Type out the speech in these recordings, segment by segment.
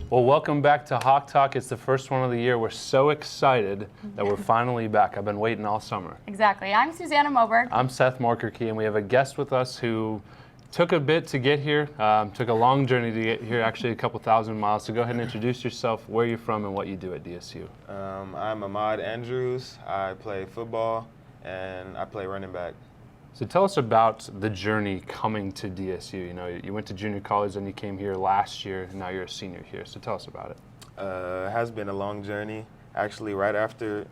Well, welcome back to Hawk Talk. It's the first one of the year. We're so excited that we're finally back. I've been waiting all summer. Exactly. I'm Susanna Moberg. I'm Seth Morkerkey, and we have a guest with us who took a bit to get here, took a long journey to get here, actually a couple thousand miles. So go ahead and introduce yourself, where you're from, and what you do at DSU. I'm Ahmad Andrews. I play football, and I play running back. So tell us about the journey coming to DSU. You know, you went to junior college, then you came here last year, and now you're a senior here. So tell us about it. It has been a long journey. Actually, right after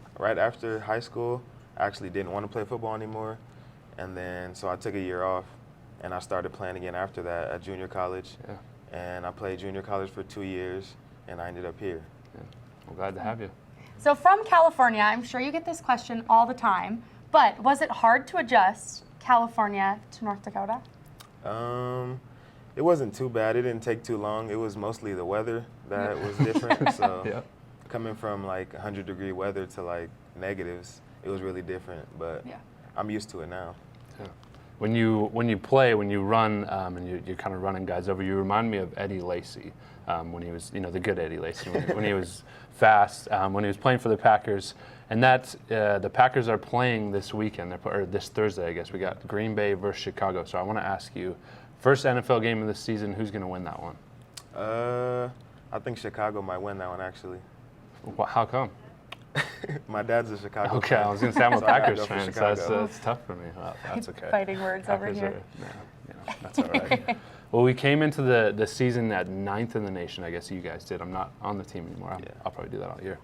high school, I actually didn't want to play football anymore, and then so I took a year off, and I started playing again after that at junior college. Yeah. And I played junior college for 2 years, and I ended up here. Yeah. Well, glad to have you. So from California, I'm sure you get this question all the time, but was it hard to adjust California to North Dakota? It wasn't too bad. It didn't take too long. It was mostly the weather that was different. So Yeah. coming from like 100-degree weather to like negatives, it was really different. But Yeah. I'm used to it now. Yeah. When you run, and you're kind of running guys over, you remind me of Eddie Lacy when he was, the good Eddie Lacy, when he was fast, when he was playing for the Packers. And the Packers are playing this weekend, or this Thursday, I guess. We got Green Bay versus Chicago. So I want to ask you, first NFL game of the season, who's going to win that one? I think Chicago might win that one, actually. How come? My dad's a Chicago Okay, fan. I was going to say I'm a So I gotta Packers go for fan, so Chicago. that's tough for me. Well, that's okay. Fighting words over Packers here. That's all right. Well, we came into the season at 9th in the nation. I guess you guys did. I'm not on the team anymore. I'll probably do that all year.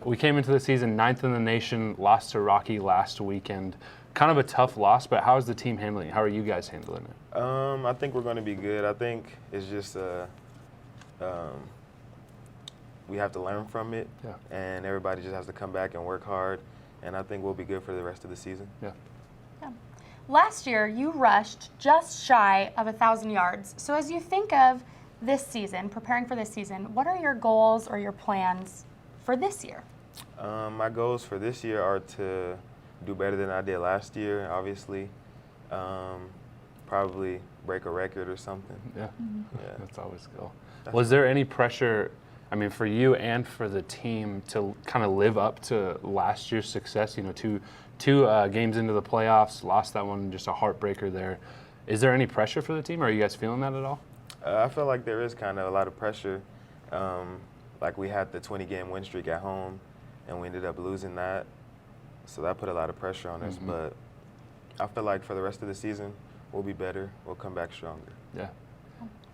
We came into the season 9th in the nation, lost to Rocky last weekend. Kind of a tough loss, but how is the team handling it? How are you guys handling it? I think we're going to be good. I think it's just we have to learn from it, Yeah. and everybody just has to come back and work hard, and I think we'll be good for the rest of the season. Yeah. Last year, you rushed just shy of 1,000 yards. So as you think of this season, preparing for this season, what are your goals or your plans for this year? My goals for this year are to do better than I did last year, obviously. Probably break a record or something. Yeah. Yeah. That's always cool. Was there any pressure, for you and for the team to kind of live up to last year's success? Two games into the playoffs, lost that one, just a heartbreaker there. Is there any pressure for the team? Or are you guys feeling that at all? I feel like there is kind of a lot of pressure. Like we had the 20-game win streak at home, and we ended up losing that. So that put a lot of pressure on us. But I feel like for the rest of the season, we'll be better. We'll come back stronger. Yeah.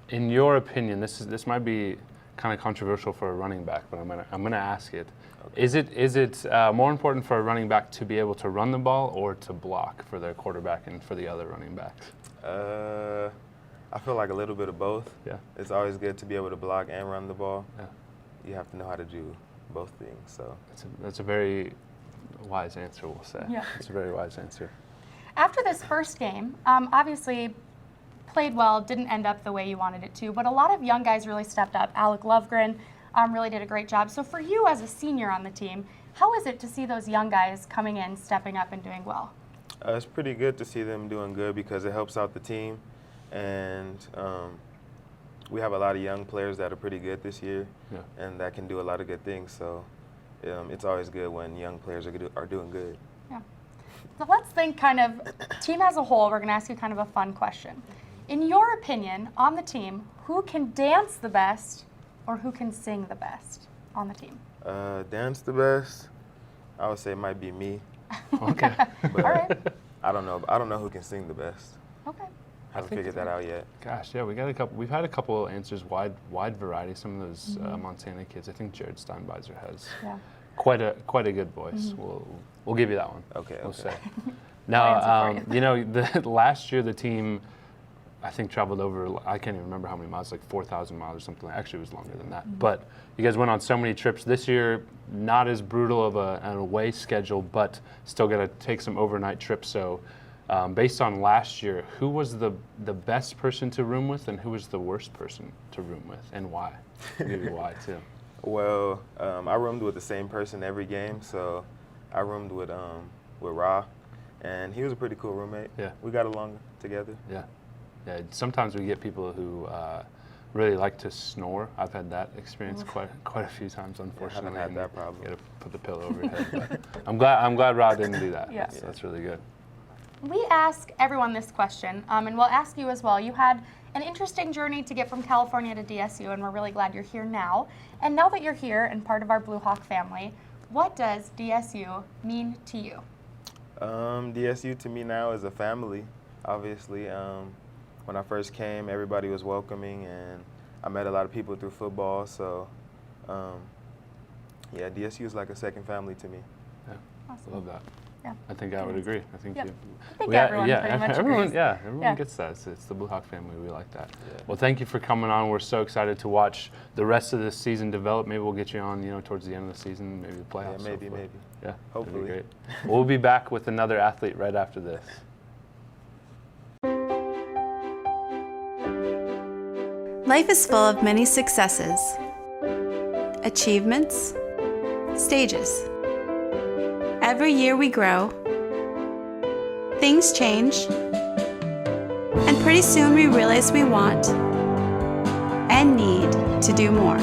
In your opinion, this might be kind of controversial for a running back, but I'm gonna ask it. Okay. Is it more important for a running back to be able to run the ball or to block for their quarterback and for the other running backs? I feel like a little bit of both. Yeah. It's always good to be able to block and run the ball. Yeah. You have to know how to do both things. So that's a very wise answer, we'll say. Yeah. It's a very wise answer. After this first game, obviously played well, didn't end up the way you wanted it to, but a lot of young guys really stepped up. Alec Lovegren really did a great job. So for you as a senior on the team, how is it to see those young guys coming in, stepping up, and doing well? it's pretty good to see them doing good because it helps out the team. And we have a lot of young players that are pretty good this year, and that can do a lot of good things. So it's always good when young players are doing good. Yeah. So let's think kind of team as a whole. We're going to ask you kind of a fun question. In your opinion, on the team, who can dance the best or who can sing the best on the team? Dance the best, I would say it might be me. Okay. But All right. I don't know who can sing the best. Okay. Haven't figured that out yet. Gosh, yeah, we've had a couple answers, wide variety. Some of those Montana kids. I think Jared Steinbeiser has quite a good voice. We'll give you that one. Okay. We'll Okay. say. Now, the last year the team, I think, traveled over, I can't even remember how many miles, like 4,000 miles or something. Actually, it was longer than that. But you guys went on so many trips. This year, not as brutal of an away schedule, but still got to take some overnight trips. So based on last year, who was the best person to room with and who was the worst person to room with, and why? Maybe why, too. Well, I roomed with the same person every game, so I roomed with Ra, and he was a pretty cool roommate. Yeah. We got along together. Yeah. Yeah, sometimes we get people who really like to snore. I've had that experience quite a few times, unfortunately. haven't had that problem. You got to put the pillow over your head. But I'm glad Rod didn't do that. Yeah. So that's really good. We ask everyone this question, and we'll ask you as well. You had an interesting journey to get from California to DSU, and we're really glad you're here now. And now that you're here and part of our Blue Hawk family, what does DSU mean to you? DSU to me now is a family, obviously. When I first came, everybody was welcoming, and I met a lot of people through football. So, yeah, DSU is like a second family to me. Yeah, Awesome. I love that. Yeah. I think I would agree. I think, Yep. you, I think everyone pretty much everyone, agrees. everyone Yeah. gets that. It's the Blue Hawk family. We like that. Yeah. Well, thank you for coming on. We're so excited to watch the rest of this season develop. Maybe we'll get you on, towards the end of the season, maybe the playoffs. Yeah, maybe. Yeah, that'd be Hopefully. great. We'll be back with another athlete right after this. Life is full of many successes, achievements, stages. Every year we grow, things change, and pretty soon we realize we want and need to do more.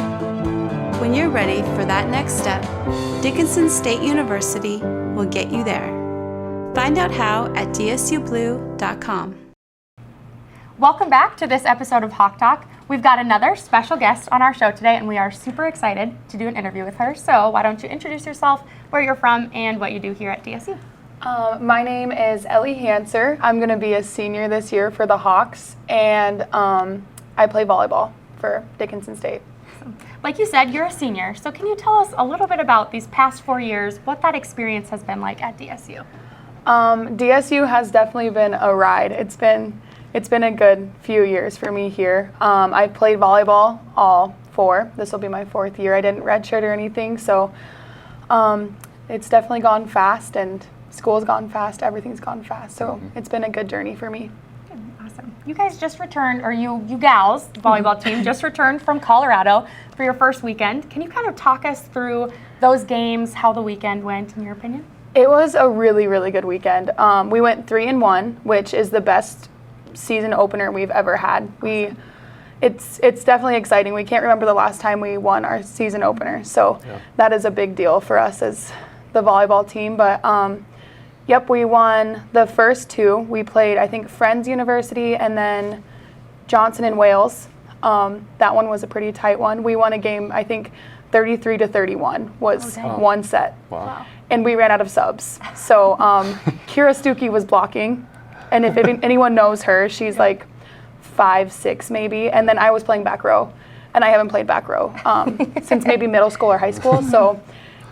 When you're ready for that next step, Dickinson State University will get you there. Find out how at dsublue.com. Welcome back to this episode of Hawk Talk. We've got another special guest on our show today, and we are super excited to do an interview with her. So why don't you introduce yourself, where you're from, and what you do here at DSU? My name is Ellie Hanser. I'm going to be a senior this year for the Hawks, and I play volleyball for Dickinson State. Like you said, you're a senior. So can you tell us a little bit about these past 4 years, what that experience has been like at DSU? DSU has definitely been a ride. It's been a good few years for me here. I've played volleyball all 4. This will be my 4th year. I didn't redshirt or anything, so it's definitely gone fast, and school's gone fast, everything's gone fast. So it's been a good journey for me. Awesome. You guys just returned, or you gals, the volleyball team, just returned from Colorado for your first weekend. Can you kind of talk us through those games, how the weekend went, in your opinion? It was a really, really good weekend. We went 3-1, which is the best season opener we've ever had. It's definitely exciting. We can't remember the last time we won our season opener, so that is a big deal for us as the volleyball team. But yep, we won the first 2. We played, I think, Friends University and then Johnson and Wales. That one was a pretty tight one. We won a game, I think, 33-31 was one set. Wow. And we ran out of subs. So Kira Stuckey was blocking. And if anyone knows her, she's like 5'6" maybe. And then I was playing back row. And I haven't played back row since maybe middle school or high school. So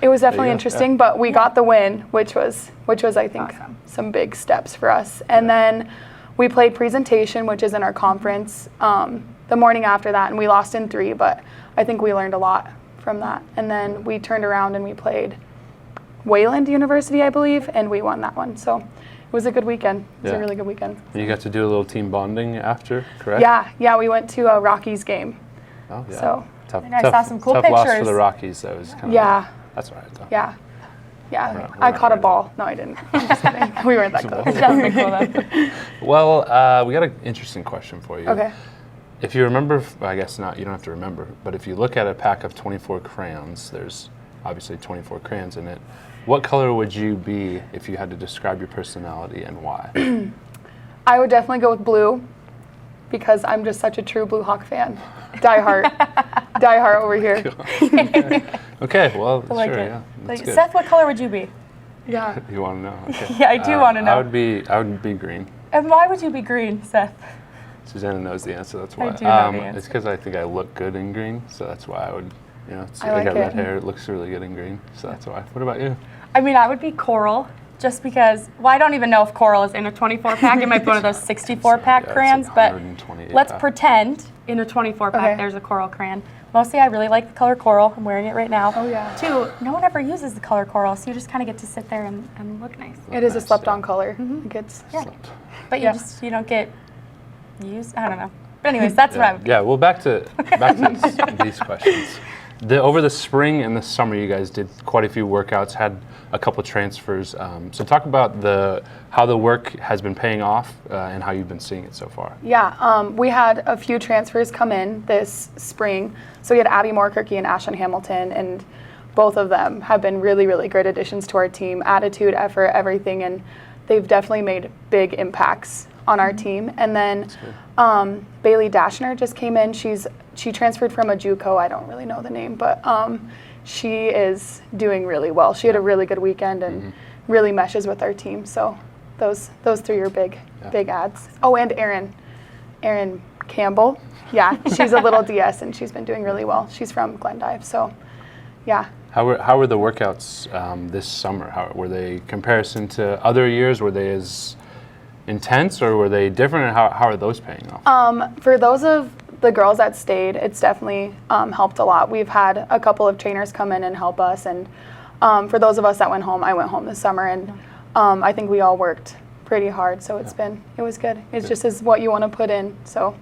it was definitely interesting. But we got the win, which was I think, some big steps for us. And then we played presentation, which is in our conference, the morning after that. And we lost in 3, but I think we learned a lot from that. And then we turned around and we played Wayland University, I believe, and we won that one. So it was a good weekend. It was a really good weekend. And you got to do a little team bonding after, correct? Yeah, we went to a Rockies game. Oh, yeah. So Tough, I saw some cool tough loss for pictures. the Rockies. That was kind of that's all right though. Yeah. We're I not caught a worried. ball. No, I didn't. I'm just kidding. We weren't that close. That would be cool, though. Well, we got an interesting question for you. Okay. If you remember, I guess not, you don't have to remember, but if you look at a pack of 24 crayons, there's obviously 24 crayons in it. What color would you be if you had to describe your personality, and why? I would definitely go with blue because I'm just such a true Blue Hawk fan. Die hard over here. Okay, well, I like sure, it. yeah, that's good. Seth, what color would you be? Yeah. You want to know? Okay. Yeah, I do want to know. I would be green. And why would you be green, Seth? Susanna knows the answer. That's why. do know the answer. It's because I think I look good in green, so that's why I would. I I like got it. red hair. It looks really good in green, so that's why. What about you? I mean, I would be coral, just because, well, I don't even know if coral is in a 24 pack. It might be one of those 64 pack Yeah, it's crayons, like but 128 let's pack. pretend in a 24 pack Okay. there's a coral crayon. Mostly, I really like the color coral. I'm wearing it right now. Oh, yeah. 2, no one ever uses the color coral, so you just kind of get to sit there and look nice. It is a Nice, slept-on yeah. color. It gets, Yeah. But Yeah. you don't get used. I don't know. But anyways, that's what I would. Yeah. Well, back to these questions. Over the spring and the summer, you guys did quite a few workouts, had a couple transfers. So talk about how the work has been paying off and how you've been seeing it so far. Yeah, we had a few transfers come in this spring. So we had Abby Moorkirky and Ashlyn Hamilton, and both of them have been really, really great additions to our team. Attitude, effort, everything, and they've definitely made big impacts on our team. And then Bailey Dashner just came in. She transferred from a JUCO. I don't really know the name, but she is doing really well. She had a really good weekend and really meshes with our team. So those three are big adds. Oh, and Erin Campbell. Yeah, she's a little DS and she's been doing really well. She's from Glendive, so yeah. How were the workouts this summer? How were they comparison to other years? Were they as intense or were they different? And how are those paying off? For those of the girls that stayed, it's definitely helped a lot. We've had a couple of trainers come in and help us, and for those of us that went home, I went home this summer, and I think we all worked pretty hard. So it was good. It's just as what you want to put in. So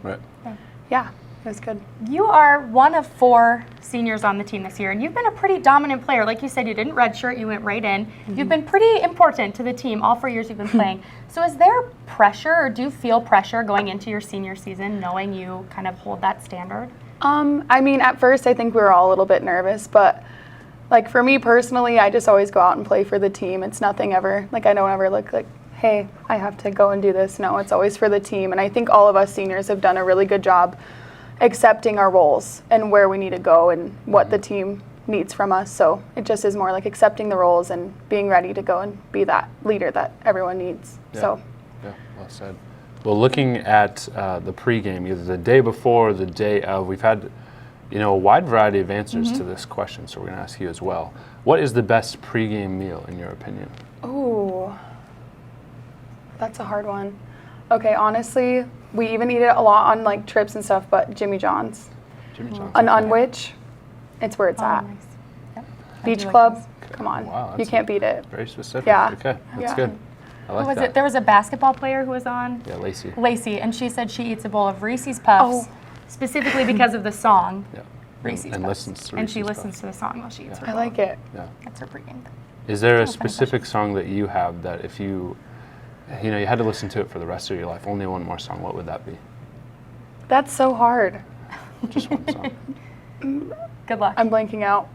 yeah, it was good. You are one of 4 seniors on the team this year, and you've been a pretty dominant player. Like you said, you didn't redshirt, you went right in. You've been pretty important to the team all 4 years you've been playing. So is there pressure, or do you feel pressure going into your senior season, knowing you kind of hold that standard? I mean, at first I think we were all a little bit nervous, but like for me personally, I just always go out and play for the team. It's nothing ever, like I don't ever look like, hey, I have to go and do this. No, it's always for the team. And I think all of us seniors have done a really good job accepting our roles and where we need to go and what the team needs from us. So it just is more like accepting the roles and being ready to go and be that leader that everyone needs. Yeah, well said. Well, looking at the pregame, either the day before or the day of, we've had a wide variety of answers to this question, so we're going to ask you as well. What is the best pregame meal in your opinion? Ooh, that's a hard one. Okay, honestly, we even eat it a lot on like trips and stuff, but Jimmy John's. Jimmy John's. An unwich, it's where it's at. Nice. Yep. I Beach do like Club, those. come on, Wow, you that's can't beat it. Very specific. Yeah. Okay, that's Yeah. good. I like Who was that. it? There was a basketball player who was on. Yeah, Lacey. Lacey, and she said she eats a bowl of Reese's Puffs specifically because of the song Yeah. Reese's and Puffs. listens to And she Reese's listens to the song while she eats her I bowl. like it. Yeah. That's her pregame. Is there a Sounds specific song that you have that if you had to listen to it for the rest of your life, only one more song, what would that be? That's so hard. Just one song. Good luck. I'm blanking out.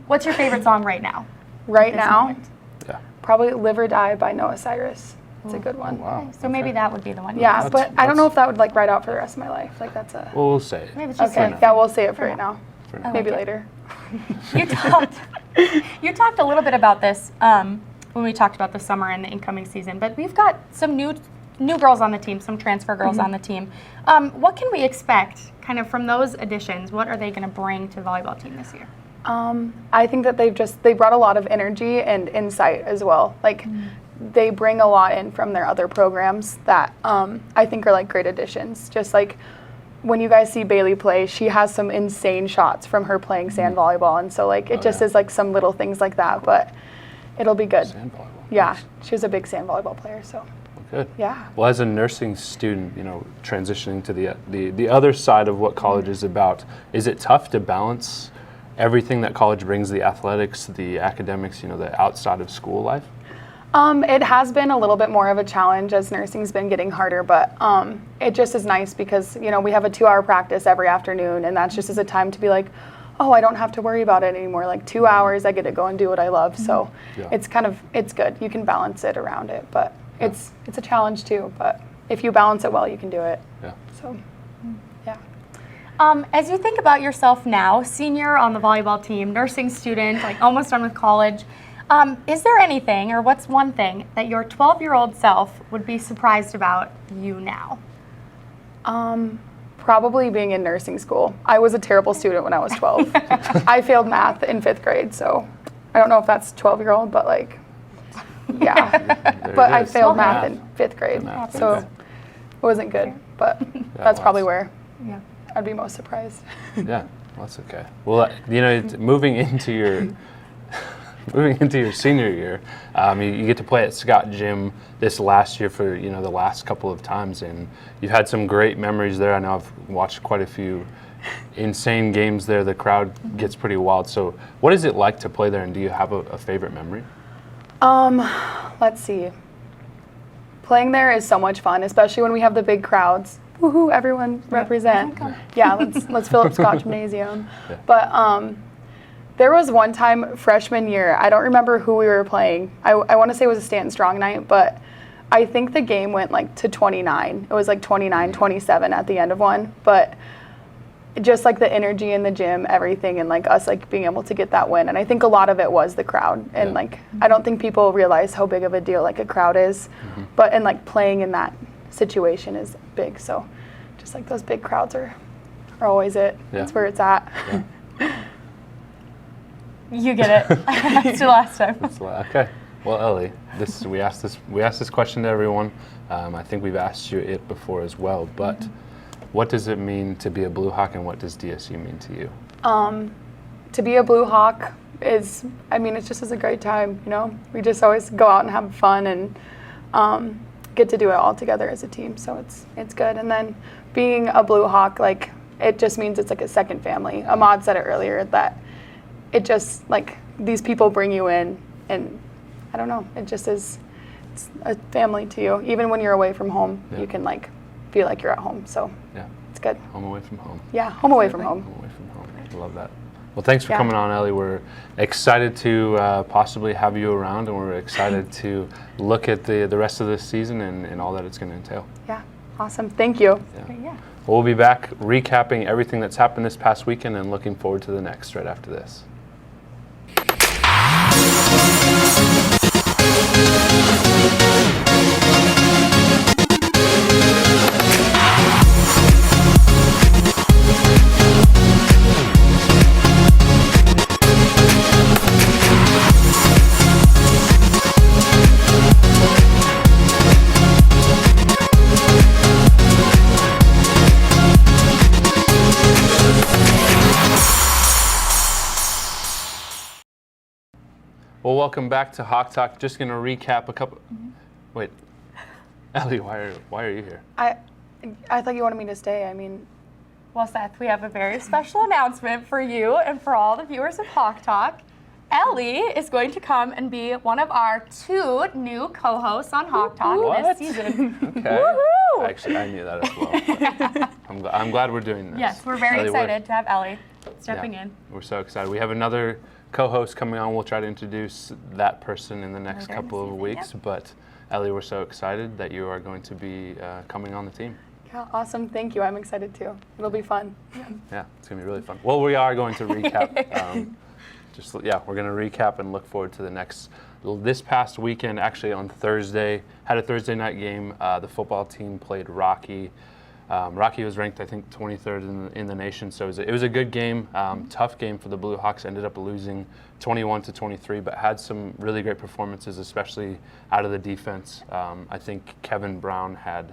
What's your favorite song right now? Right This now, moment? Yeah. probably Live or Die by Noah Cyrus. It's a good one. Wow. So maybe that would be the one. Yeah, That's- but I don't know that's- if that would like ride out for the rest of my life. Like that's a Well, we'll say it. Maybe it's just okay. now. Yeah, we'll say it for right now. For now. Maybe like it. later. You talked a little bit about this when we talked about the summer and the incoming season, but we've got some new girls on the team, some transfer girls on the team. What can we expect kind of from those additions? What are they going to bring to the volleyball team this year? I think that they brought a lot of energy and insight as well. Like they bring a lot in from their other programs that I think are like great additions. Just like when you guys see Bailey play, she has some insane shots from her playing sand volleyball, and so like it just is like some little things like that, but it'll be good. Sand volleyball. Yeah, Nice. she was a big sand volleyball player, so Good. yeah. Well, as a nursing student, transitioning to the other side of what college is about, is it tough to balance everything that college brings, the athletics, the academics, the outside of school life? It has been a little bit more of a challenge as nursing's been getting harder, but it just is nice because, we have a 2-hour practice every afternoon, and that's just as a time to be like, oh, I don't have to worry about it anymore. Like 2 hours, I get to go and do what I love. So Yeah. it's good. You can balance it around it, but it's a challenge too. But if you balance it well, you can do it. Yeah. So, yeah. As you think about yourself now, senior on the volleyball team, nursing student, like almost done with college, is there anything, or what's one thing that your 12-year-old self would be surprised about you now? Probably being in nursing school. I was a terrible student when I was 12. I failed math in 5th grade, so I don't know if that's 12-year-old, but like, yeah. There But it I is. failed Math. math in 5th grade, Math, so okay. it wasn't good. But that's probably was. where Yeah. I'd be most surprised. Yeah, well, that's okay. Well, moving into your senior year, you get to play at Scott Gym this last year for the last couple of times, and you've had some great memories there. I know I've watched quite a few insane games there. The crowd gets pretty wild. So what is it like to play there, and do you have a favorite memory? Let's see. Playing there is so much fun, especially when we have the big crowds. Woohoo, everyone represent. Yeah, let's fill up Scott Gymnasium. Yeah. But there was one time freshman year, I don't remember who we were playing. I want to say it was a Stanton Strong night, but I think the game went like to 29. It was like 29-27 at the end of one. But just like the energy in the gym, everything, and like us like being able to get that win. And I think a lot of it was the crowd. And like I don't think people realize how big of a deal like a crowd is. But and like playing in that situation is big. So just like those big crowds are always it. Yeah. That's where it's at. Yeah. You get it. That's your last time. Okay. Well, Ellie, we asked this question to everyone. I think we've asked you it before as well. But what does it mean to be a Blue Hawk, and what does DSU mean to you? To be a Blue Hawk is, I mean, it's just a great time, you know? We just always go out and have fun and get to do it all together as a team, so it's good. And then being a Blue Hawk, like, it just means it's like a second family. Ahmad said it earlier that it just, like, these people bring you in, and I don't know, it just is, it's a family to you. Even when you're away from home, you can, like, feel like you're at home, so Yeah. it's good. Home away from home. Yeah, home away from home. Home away from home. I love that. Well, thanks for Yeah. coming on, Ellie. We're excited to possibly have you around, and we're excited to look at the rest of this season and all that it's going to entail. Yeah, awesome. Thank you. Yeah. We'll be back recapping everything that's happened this past weekend and looking forward to the next right after this. Well, welcome back to Hawk Talk. Just going to recap a couple. Wait, Ellie, why are you here? I thought you wanted me to stay. I mean, Well, Seth, we have a very special announcement for you and for all the viewers of Hawk Talk. Ellie is going to come and be one of our 2 new co-hosts on Hawk Talk What? this season. Okay. Woohoo! Actually, I knew that as well. but I'm glad we're doing this. Yes, we're very Ellie, excited to have Ellie stepping yeah, in. We're so excited. We have another co-host coming on. We'll try to introduce that person in the next Later in the couple of season, weeks. yep. But Ellie, we're so excited that you are going to be coming on the team. yeah, awesome. Thank you. I'm excited too. It'll be fun. Yeah, it's going to be really fun. Well, we are going to recap. We're going to recap and look forward to the next. This past weekend, actually on Thursday, had a Thursday night game. The football team played Rocky. Rocky was ranked, I think, 23rd in the nation, so it was a good game. Tough game for the Blue Hawks. Ended up losing 21-23, but had some really great performances, especially out of the defense. I think Kevin Brown had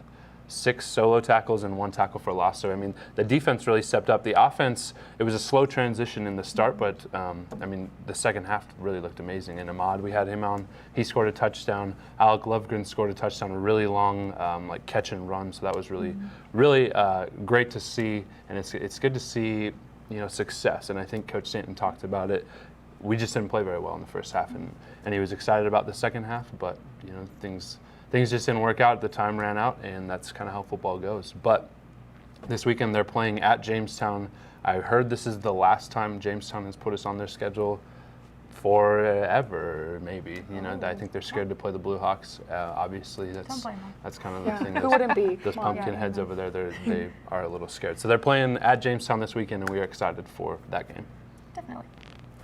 6 solo tackles and 1 tackle for loss. So, I mean, the defense really stepped up. The offense, it was a slow transition in the start, but, I mean, the second half really looked amazing. And Ahmad, we had him on. He scored a touchdown. Alec Lovegren scored a touchdown, a really long, catch and run. So that was really, really great to see. And it's good to see, success. And I think Coach Stanton talked about it. We just didn't play very well in the first half. And he was excited about the second half, but, things just didn't work out. The time ran out, and that's kind of how football goes. But this weekend they're playing at Jamestown. I heard this is the last time Jamestown has put us on their schedule forever, maybe. I think they're scared to play the Blue Hawks. Obviously, that's blame them. that's kind of the Yeah, thing. who wouldn't be? Those Come on. pumpkin heads over there, they are a little scared. So they're playing at Jamestown this weekend, and we are excited for that game. Definitely.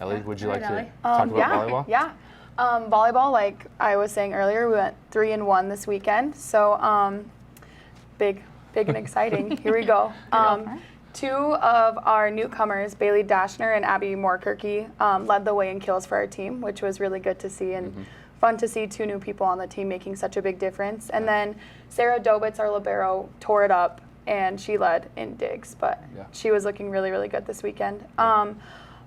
Ellie, would you All like right, to Ellie. talk about volleyball? Yeah. Volleyball, like I was saying earlier, we went 3-1 this weekend. So big and exciting. Here we go. 2 of our newcomers, Bailey Dashner and Abby Moorkirky, led the way in kills for our team, which was really good to see and fun to see 2 new people on the team making such a big difference. And then Sarah Dobitz, our libero, tore it up, and she led in digs, but she was looking really, really good this weekend.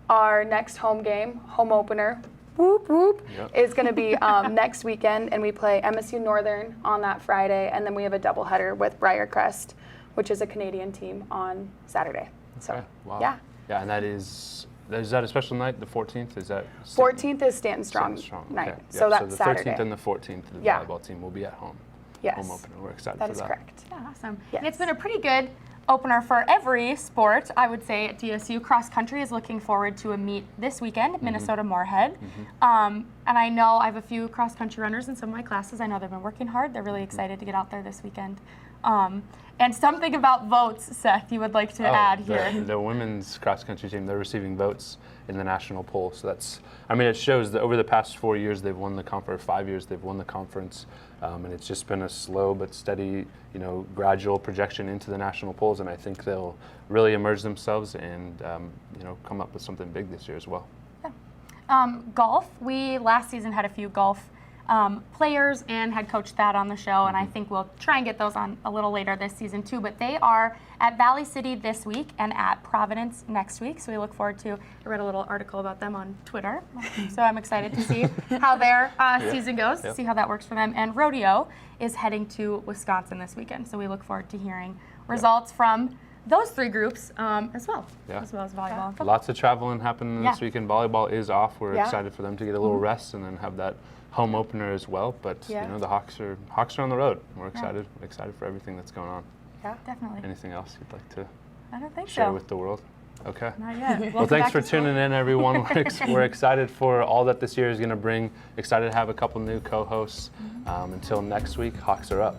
Our next home game, home opener, whoop whoop, is going to be next weekend, and we play MSU Northern on that Friday, and then we have a doubleheader with Briarcrest, which is a Canadian team, on Saturday. So, Okay, wow. yeah. Yeah, and that is that a special night, the 14th? Is that 14th is Stanton Strong Stanton night. Okay. So Yeah, that's the Saturday. 13th and the 14th, the Yeah. volleyball team will be at home. Yes. Home opener. We're excited That for is that. correct. Yeah, awesome. Yes. And it's been a pretty good opener for every sport, I would say, at DSU. Cross country is looking forward to a meet this weekend, Minnesota Moorhead. And I know I have a few cross country runners in some of my classes. I know they've been working hard. They're really excited to get out there this weekend. And something about votes, Seth, you would like to add here. The women's cross country team, they're receiving votes in the national poll. So it shows that over the past 4 years they've won the conference, 5 years they've won the conference. And it's just been a slow but steady, gradual projection into the national polls. And I think they'll really emerge themselves and, come up with something big this year as well. Golf. We last season had a few golf players and head coach Thad on the show, and I think we'll try and get those on a little later this season too. But they are at Valley City this week and at Providence next week, so we look forward to. I read a little article about them on Twitter, so I'm excited to see how their season goes, see how that works for them. And rodeo is heading to Wisconsin this weekend, so we look forward to hearing results from those three groups as well as volleyball and football. Lots of traveling happening this Yeah. weekend. Volleyball is off. We're Yeah. excited for them to get a little rest and then have that home opener as well. But Yeah. the Hawks are on the road. We're excited for everything that's going on. Yeah. Definitely. Anything else you'd like to I don't think share so. with the world? Okay. Not yet. Well, thanks for tuning in, everyone. We're excited for all that this year is going to bring. Excited to have a couple new co-hosts. Until next week, Hawks are up.